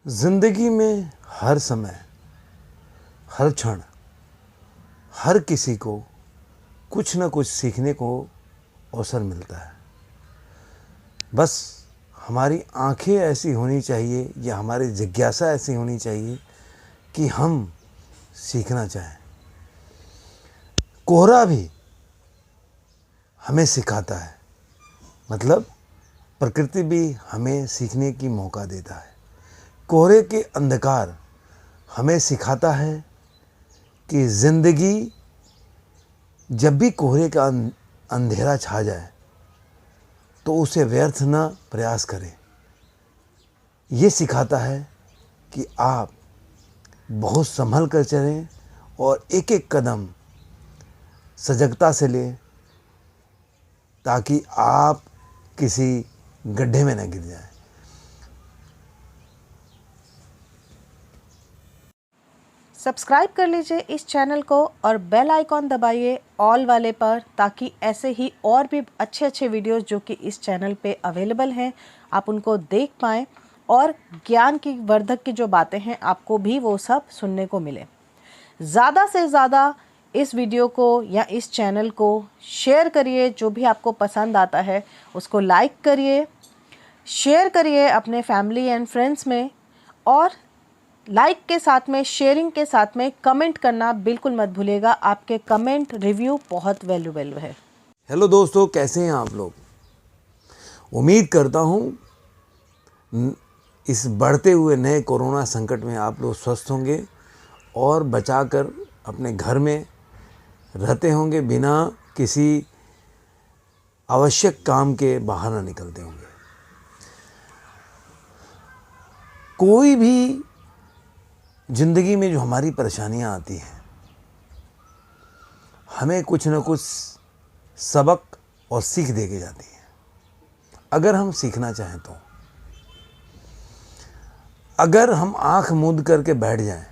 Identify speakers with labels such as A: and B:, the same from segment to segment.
A: ज़िंदगी में हर समय, हर क्षण, हर किसी को कुछ न कुछ सीखने को अवसर मिलता है। बस हमारी आंखें ऐसी होनी चाहिए या हमारी जिज्ञासा ऐसी होनी चाहिए कि हम सीखना चाहें। कोहरा भी हमें सिखाता है, मतलब प्रकृति भी हमें सीखने की मौका देता है। कोहरे के अंधकार हमें सिखाता है कि ज़िंदगी जब भी कोहरे का अंधेरा छा जाए तो उसे व्यर्थ न प्रयास करें। ये सिखाता है कि आप बहुत संभल कर चलें और एक एक कदम सजगता से लें ताकि आप किसी गड्ढे में न गिर जाएं।
B: सब्सक्राइब कर लीजिए इस चैनल को और बेल आइकॉन दबाइए ऑल वाले पर, ताकि ऐसे ही और भी अच्छे अच्छे वीडियोस जो कि इस चैनल पे अवेलेबल हैं आप उनको देख पाएँ और ज्ञान की वर्धक की जो बातें हैं आपको भी वो सब सुनने को मिले। ज़्यादा से ज़्यादा इस वीडियो को या इस चैनल को शेयर करिए। जो भी आपको पसंद आता है उसको लाइक करिए, शेयर करिए अपने फैमिली एंड फ्रेंड्स में, और लाइक के साथ में, शेयरिंग के साथ में कमेंट करना बिल्कुल मत भूलिएगा। आपके कमेंट रिव्यू बहुत वैल्यूएबल है।
A: हेलो दोस्तों, कैसे हैं आप लोग? उम्मीद करता हूँ इस बढ़ते हुए नए कोरोना संकट में आप लोग स्वस्थ होंगे और बचाकर अपने घर में रहते होंगे, बिना किसी आवश्यक काम के बाहर ना निकलते होंगे। कोई भी ज़िंदगी में जो हमारी परेशानियां आती हैं, हमें कुछ न कुछ सबक और सीख दे के जाती हैं, अगर हम सीखना चाहें तो। अगर हम आंख मूंद करके बैठ जाएं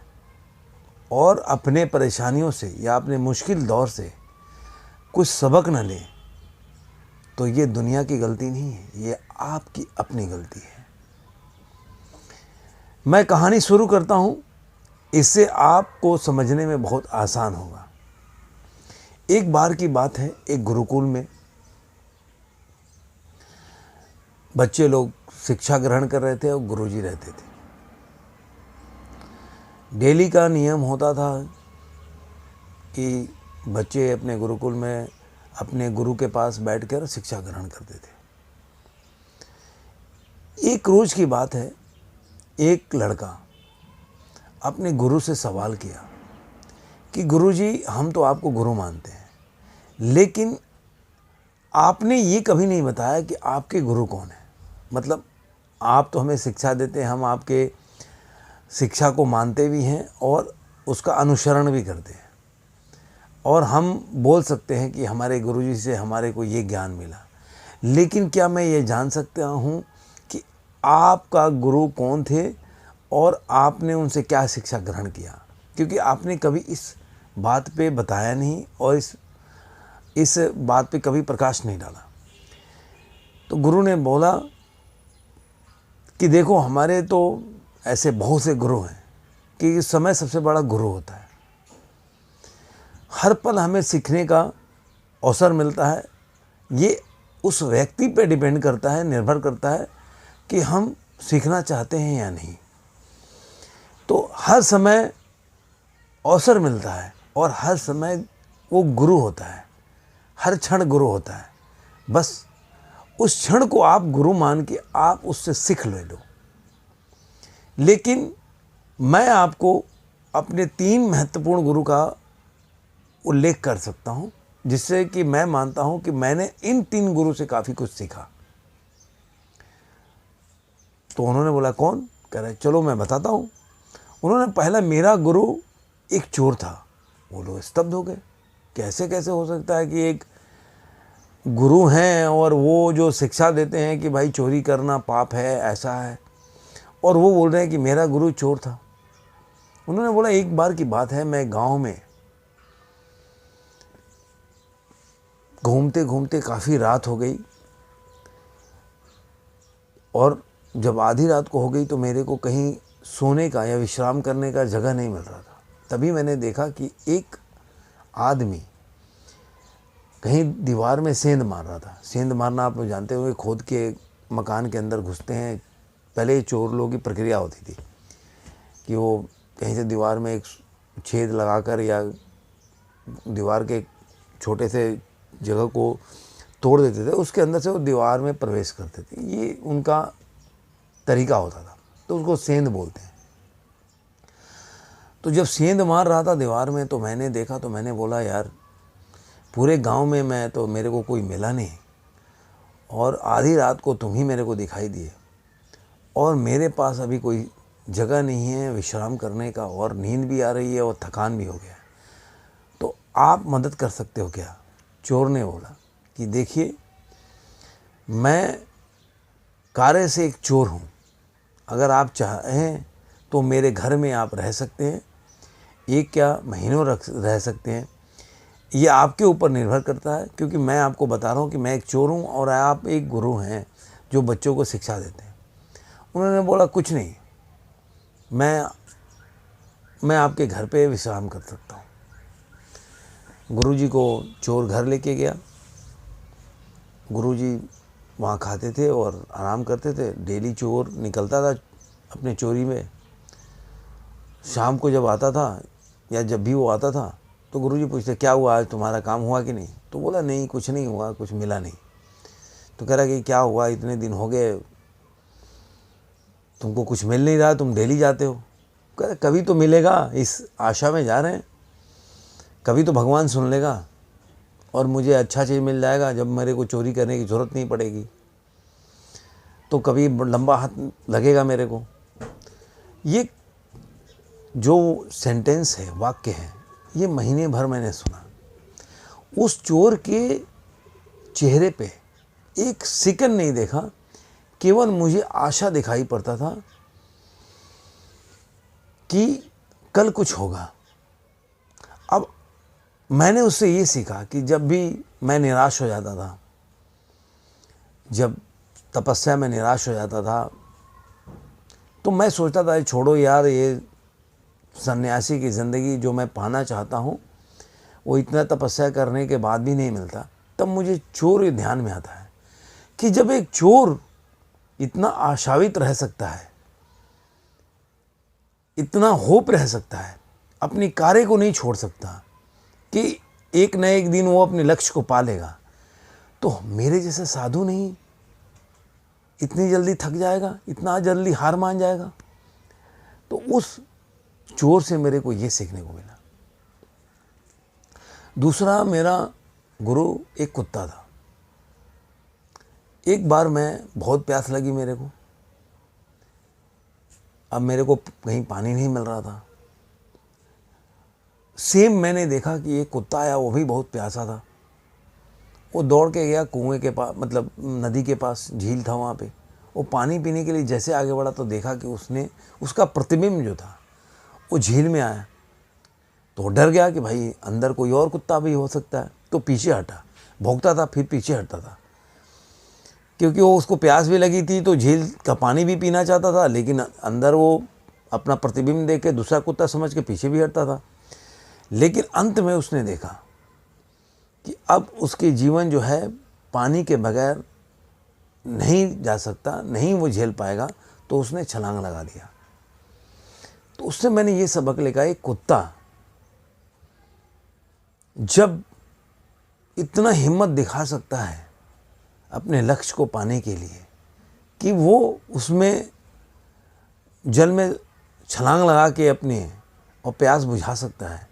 A: और अपने परेशानियों से या अपने मुश्किल दौर से कुछ सबक न लें तो ये दुनिया की गलती नहीं है, ये आपकी अपनी गलती है। मैं कहानी शुरू करता हूं, इससे आपको समझने में बहुत आसान होगा। एक बार की बात है, एक गुरुकुल में बच्चे लोग शिक्षा ग्रहण कर रहे थे और गुरुजी रहते थे। डेली का नियम होता था कि बच्चे अपने गुरुकुल में अपने गुरु के पास बैठकर शिक्षा ग्रहण करते थे। एक रोज की बात है, एक लड़का अपने गुरु से सवाल किया कि गुरुजी, हम तो आपको गुरु मानते हैं, लेकिन आपने ये कभी नहीं बताया कि आपके गुरु कौन है। मतलब आप तो हमें शिक्षा देते हैं, हम आपके शिक्षा को मानते भी हैं और उसका अनुसरण भी करते हैं, और हम बोल सकते हैं कि हमारे गुरुजी से हमारे को ये ज्ञान मिला, लेकिन क्या मैं ये जान सकता हूँ कि आपका गुरु कौन थे और आपने उनसे क्या शिक्षा ग्रहण किया? क्योंकि आपने कभी इस बात पे बताया नहीं और इस बात पे कभी प्रकाश नहीं डाला। तो गुरु ने बोला कि देखो, हमारे तो ऐसे बहुत से गुरु हैं कि इस समय सबसे बड़ा गुरु होता है। हर पल हमें सीखने का अवसर मिलता है। ये उस व्यक्ति पे डिपेंड करता है, निर्भर करता है कि हम सीखना चाहते हैं या नहीं। तो हर समय अवसर मिलता है और हर समय वो गुरु होता है, हर क्षण गुरु होता है। बस उस क्षण को आप गुरु मान के आप उससे सीख ले लो। लेकिन मैं आपको अपने 3 महत्वपूर्ण गुरु का उल्लेख कर सकता हूं, जिससे कि मैं मानता हूं कि मैंने इन 3 गुरु से काफ़ी कुछ सीखा। तो उन्होंने बोला, कौन? कह रहे, चलो मैं बताता हूं। उन्होंने पहला, मेरा गुरु एक चोर था। वो लोग स्तब्ध हो गए, कैसे कैसे हो सकता है कि एक गुरु हैं और वो जो शिक्षा देते हैं कि भाई चोरी करना पाप है, ऐसा है, और वो बोल रहे हैं कि मेरा गुरु चोर था। उन्होंने बोला, एक बार की बात है, मैं गांव में घूमते घूमते काफ़ी रात हो गई, और जब आधी रात को हो गई तो मेरे को कहीं सोने का या विश्राम करने का जगह नहीं मिल रहा था। तभी मैंने देखा कि एक आदमी कहीं दीवार में सेंध मार रहा था। सेंध मारना आप लोग जानते होंगे, खोद के मकान के अंदर घुसते हैं। पहले चोर लोगों की प्रक्रिया होती थी कि वो कहीं से दीवार में एक छेद लगाकर या दीवार के छोटे से जगह को तोड़ देते थे, उसके अंदर से वो दीवार में प्रवेश करते थे। ये उनका तरीका होता था, तो उसको सेंध बोलते हैं। तो जब सेंध मार रहा था दीवार में तो मैंने देखा, तो मैंने बोला यार पूरे गांव में मैं तो मेरे को कोई मिला नहीं, और आधी रात को तुम ही मेरे को दिखाई दिए, और मेरे पास अभी कोई जगह नहीं है विश्राम करने का, और नींद भी आ रही है और थकान भी हो गया है, तो आप मदद कर सकते हो क्या? चोर ने बोला कि देखिए, मैं कार्य से एक चोर हूँ, अगर आप चाहें तो मेरे घर में आप रह सकते हैं, एक क्या महीनों रह सकते हैं, ये आपके ऊपर निर्भर करता है, क्योंकि मैं आपको बता रहा हूँ कि मैं एक चोर हूँ और आप एक गुरु हैं जो बच्चों को शिक्षा देते हैं। उन्होंने बोला कुछ नहीं, मैं आपके घर पे विश्राम कर सकता हूँ। गुरुजी को चोर घर लेके गया। गुरुजी वहाँ खाते थे और आराम करते थे। डेली चोर निकलता था अपने चोरी में। शाम को जब आता था या जब भी वो आता था तो गुरुजी पूछते क्या हुआ, आज तुम्हारा काम हुआ कि नहीं? तो बोला नहीं, कुछ नहीं हुआ, कुछ मिला नहीं। तो कह रहा कि क्या हुआ, इतने दिन हो गए तुमको कुछ मिल नहीं रहा, तुम डेली जाते हो। कह रहा कभी तो मिलेगा, इस आशा में जा रहे हैं, कभी तो भगवान सुन लेगा और मुझे अच्छा चीज़ मिल जाएगा जब मेरे को चोरी करने की ज़रूरत नहीं पड़ेगी, तो कभी लंबा हाथ लगेगा मेरे को। ये जो सेंटेंस है, वाक्य है, ये महीने भर मैंने सुना। उस चोर के चेहरे पे एक सेकंड नहीं देखा, केवल मुझे आशा दिखाई पड़ता था कि कल कुछ होगा। अब मैंने उससे ये सीखा कि जब भी मैं निराश हो जाता था, जब तपस्या में निराश हो जाता था, तो मैं सोचता था छोड़ो यार, ये सन्यासी की ज़िंदगी जो मैं पाना चाहता हूँ वो इतना तपस्या करने के बाद भी नहीं मिलता। तब मुझे चोर ध्यान में आता है कि जब एक चोर इतना आशावित रह सकता है, इतना होप रह सकता है, अपनी कार्य को नहीं छोड़ सकता कि एक न एक दिन वो अपने लक्ष्य को पा लेगा, तो मेरे जैसे साधु नहीं इतनी जल्दी थक जाएगा, इतना जल्दी हार मान जाएगा। तो उस चोर से मेरे को ये सीखने को मिला। दूसरा, मेरा गुरु एक कुत्ता था। एक बार मैं बहुत प्यास लगी मेरे को, अब मेरे को कहीं पानी नहीं मिल रहा था। सेम मैंने देखा कि एक कुत्ता आया, वो भी बहुत प्यासा था। वो दौड़ के गया कुएं के पास, मतलब नदी के पास, झील था वहाँ पे। वो पानी पीने के लिए जैसे आगे बढ़ा तो देखा कि उसका प्रतिबिंब जो था वो झील में आया। तो डर गया कि भाई अंदर कोई और कुत्ता भी हो सकता है, तो पीछे हटा। भौंकता था फिर पीछे हटता था, क्योंकि वो उसको प्यास भी लगी थी, तो झील का पानी भी पीना चाहता था, लेकिन अंदर वो अपना प्रतिबिंब देख के दूसरा कुत्ता समझ के पीछे भी हटता था। लेकिन अंत में उसने देखा कि अब उसके जीवन जो है पानी के बगैर नहीं जा सकता, नहीं वो झेल पाएगा, तो उसने छलांग लगा दिया। तो उससे मैंने ये सबक लेगा, एक कुत्ता जब इतना हिम्मत दिखा सकता है अपने लक्ष्य को पाने के लिए कि वो उसमें जल में छलांग लगा के अपने और प्यास बुझा सकता है,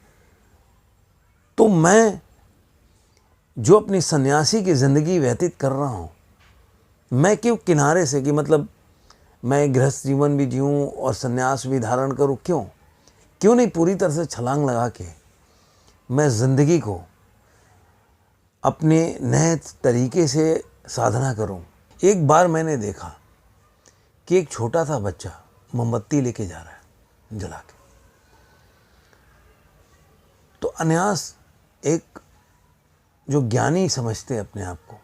A: तो मैं जो अपनी सन्यासी की ज़िंदगी व्यतीत कर रहा हूँ, मैं क्यों किनारे से कि मतलब मैं गृहस्थ जीवन भी जीऊँ और सन्यास भी धारण करूँ, क्यों नहीं पूरी तरह से छलांग लगा के मैं ज़िंदगी को अपने नए तरीके से साधना करूं। एक बार मैंने देखा कि एक छोटा सा बच्चा मोमबत्ती लेके जा रहा है जला के, तो अनायास एक जो ज्ञानी समझते हैं अपने आप को,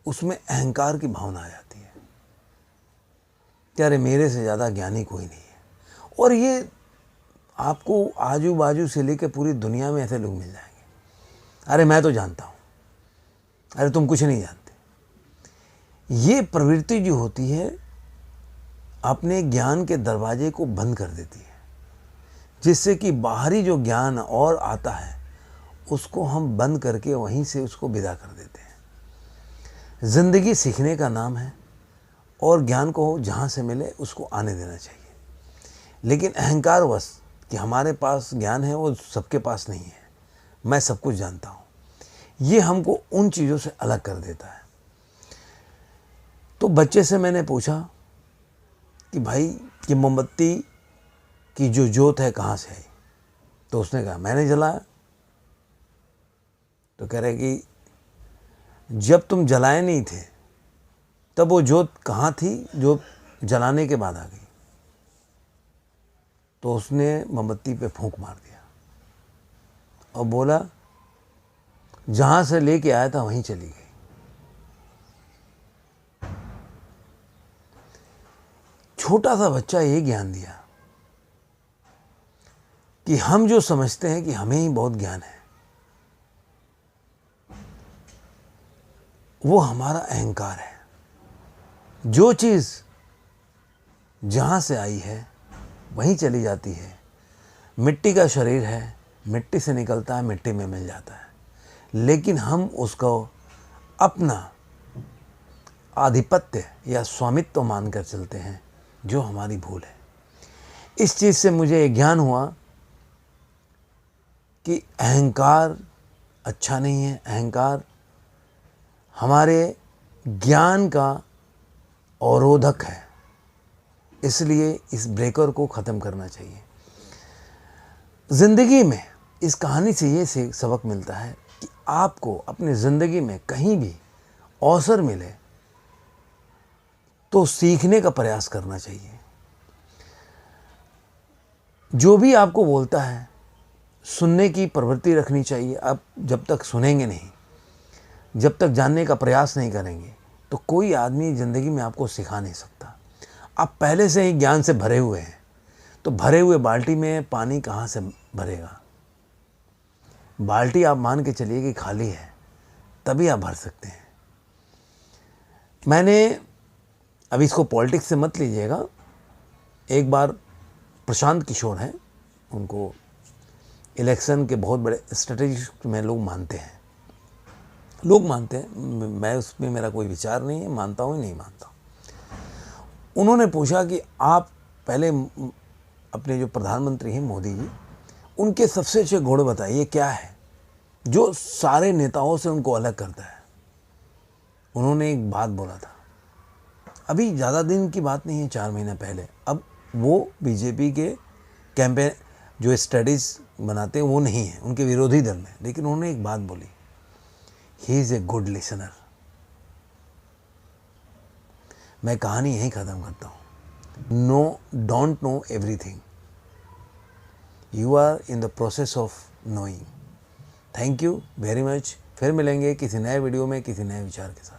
A: उसमें अहंकार की भावना आ जाती है कि अरे मेरे से ज़्यादा ज्ञानी कोई नहीं है। और ये आपको आजू बाजू से लेकर पूरी दुनिया में ऐसे लोग मिल जाएंगे, अरे मैं तो जानता हूँ, अरे तुम कुछ नहीं जानते। ये प्रवृत्ति जो होती है अपने ज्ञान के दरवाजे को बंद कर देती है, जिससे कि बाहरी जो ज्ञान और आता है उसको हम बंद करके वहीं से उसको विदा कर देते हैं। ज़िंदगी सीखने का नाम है और ज्ञान को जहाँ से मिले उसको आने देना चाहिए। लेकिन अहंकारवश कि हमारे पास ज्ञान है वो सबके पास नहीं है, मैं सब कुछ जानता हूँ, ये हमको उन चीज़ों से अलग कर देता है। तो बच्चे से मैंने पूछा कि भाई ये मोमबत्ती की जो जोत है कहाँ से आई? तो उसने कहा मैंने जलाया। तो कह रहे कि जब तुम जलाए नहीं थे तब वो जोत कहाँ थी जो जलाने के बाद आ गई? तो उसने मोमबत्ती पे फूंक मार दिया और बोला जहाँ से लेके आया था वहीं चली गई। छोटा सा बच्चा ये ज्ञान दिया कि हम जो समझते हैं कि हमें ही बहुत ज्ञान है, वो हमारा अहंकार है। जो चीज़ जहाँ से आई है वहीं चली जाती है। मिट्टी का शरीर है, मिट्टी से निकलता है, मिट्टी में मिल जाता है, लेकिन हम उसको अपना आधिपत्य या स्वामित्व मानकर चलते हैं, जो हमारी भूल है। इस चीज़ से मुझे एक ज्ञान हुआ कि अहंकार अच्छा नहीं है। अहंकार हमारे ज्ञान का अवरोधक है, इसलिए इस ब्रेकर को ख़त्म करना चाहिए। ज़िंदगी में इस कहानी से ये सबक मिलता है कि आपको अपनी ज़िंदगी में कहीं भी अवसर मिले तो सीखने का प्रयास करना चाहिए। जो भी आपको बोलता है सुनने की प्रवृत्ति रखनी चाहिए। आप जब तक सुनेंगे नहीं, जब तक जानने का प्रयास नहीं करेंगे, तो कोई आदमी ज़िंदगी में आपको सिखा नहीं सकता। आप पहले से ही ज्ञान से भरे हुए हैं, तो भरे हुए बाल्टी में पानी कहाँ से भरेगा? बाल्टी आप मान के चलिए कि खाली है, तभी आप भर सकते हैं। मैंने अब इसको पॉलिटिक्स से मत लीजिएगा। एक बार प्रशांत किशोर हैं, उनको इलेक्शन के बहुत बड़े स्ट्रेटेजिस्ट में लोग मानते हैं। मैं उसमें मेरा कोई विचार नहीं है, मानता हूँ नहीं मानता। उन्होंने पूछा कि आप पहले अपने जो प्रधानमंत्री हैं मोदी जी, उनके सबसे अच्छे गुण बताइए क्या है जो सारे नेताओं से उनको अलग करता है। उन्होंने एक बात बोला था, अभी ज़्यादा दिन की बात नहीं है, 4 महीने पहले। अब वो बीजेपी के कैंपेन जो स्टडीज़ बनाते हैं वो नहीं है, उनके विरोधी दल में, लेकिन उन्होंने एक बात बोली, he is a good listener. मैं कहानी यहीं ख़त्म करता हूँ। Don't know everything, you are in the process of knowing. Thank you very much. फिर मिलेंगे किसी नए वीडियो में किसी नए विचार के साथ।